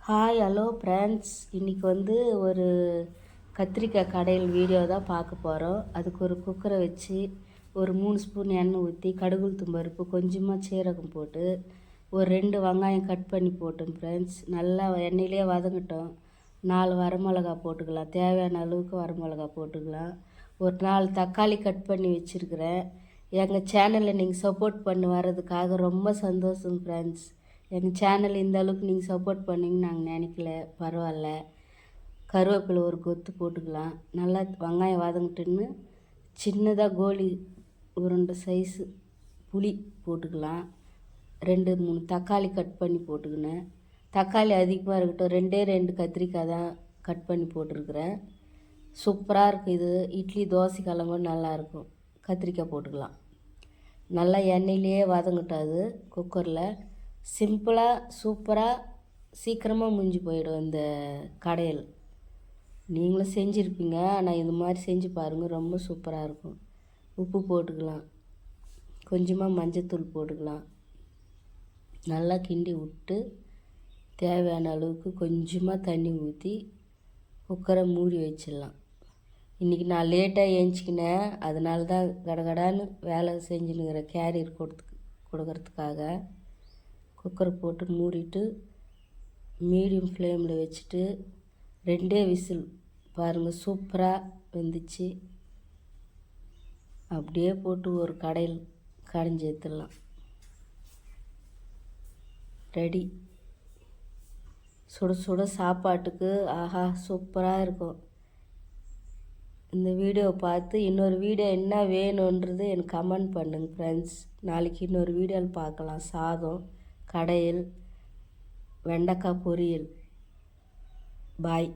Hi hello friends, இன்றைக்கி ஒரு கத்திரிக்காய் கடையில் வீடியோ தான் பார்க்க போகிறோம். அதுக்கு ஒரு குக்கரை வச்சு ஒரு 3 ஸ்பூன் எண்ணெய் ஊற்றி கடுகு உளுத்தம் பருப்பு கொஞ்சமாக சீரகம் போட்டு ஒரு 2 வெங்காயம் கட் பண்ணி போட்டோம் ஃப்ரெண்ட்ஸ். நல்லா எண்ணெயிலே வதங்கட்டும். 4 வரமிளகா போட்டுக்கலாம், தேவையான அளவுக்கு வரமிளகா போட்டுக்கலாம். ஒரு 4 தக்காளி கட் பண்ணி வச்சுருக்கிறேன். எங்கள் சேனலில் நீங்கள் சப்போர்ட் பண்ணி வர்றதுக்காக ரொம்ப சந்தோஷம் ஃப்ரெண்ட்ஸ். எங்கள் சேனல் இந்த அளவுக்கு நீங்கள் சப்போர்ட் பண்ணிங்கன்னு நாங்கள் நினைக்கல, பரவாயில்ல. கருவேப்பிலை ஒரு கொத்து போட்டுக்கலாம். நல்லா வெங்காயம் வதங்கிட்டுன்னு சின்னதாக கோலி உருண்டை சைஸு புளி போட்டுக்கலாம். 2-3 தக்காளி கட் பண்ணி போட்டுக்கினேன். தக்காளி அதிகமாக இருக்கட்டும். 2 கத்திரிக்காய் தான் கட் பண்ணி போட்டிருக்கிறேன். சூப்பராக இருக்குது இது. இட்லி தோசைக்கெல்லாம் கூட நல்லாயிருக்கும். கத்திரிக்காய் போட்டுக்கலாம். நல்லா எண்ணெயிலேயே வதங்கட்டும். அது குக்கரில் சிம்பிளாக சூப்பராக சீக்கிரமாக முடிஞ்சு போயிடும் இந்த கடையில். நீங்களும் செஞ்சுருப்பீங்க, ஆனால் இது மாதிரி செஞ்சு பாருங்கள், ரொம்ப சூப்பராக இருக்கும். உப்பு போட்டுக்கலாம், கொஞ்சமாக மஞ்சத்தூள் போட்டுக்கலாம். நல்லா கிண்டி விட்டு தேவையான அளவுக்கு கொஞ்சமாக தண்ணி ஊற்றி குக்கரை மூடி வச்சிடலாம். இன்றைக்கி நான் லேட்டாக ஏஞ்சிக்கினேன், அதனால தான் கடகடான்னு வேலை செஞ்சுன்னுக்கிறேன் கேரியர் கொடுக்கறதுக்காக. குக்கரை போட்டு மூடிட்டு மீடியம் ஃப்ளேமில் வச்சுட்டு 2 விசில் பாருங்கள், சூப்பராக வெந்துச்சு. அப்படியே போட்டு ஒரு கடையில் கடைஞ்சி எடுத்துடலாம். ரெடி. சுட சுட சாப்பாட்டுக்கு ஆஹா சூப்பராக இருக்கும். இந்த வீடியோவை பார்த்து இன்னொரு வீடியோ என்ன வேணுன்றது எனக்கு கமெண்ட் பண்ணுங்க ஃப்ரெண்ட்ஸ். நாளைக்கு இன்னொரு வீடியோவில் பார்க்கலாம். சாதம், கடையில், வெண்டைக்காய் பொரியல். பாய்.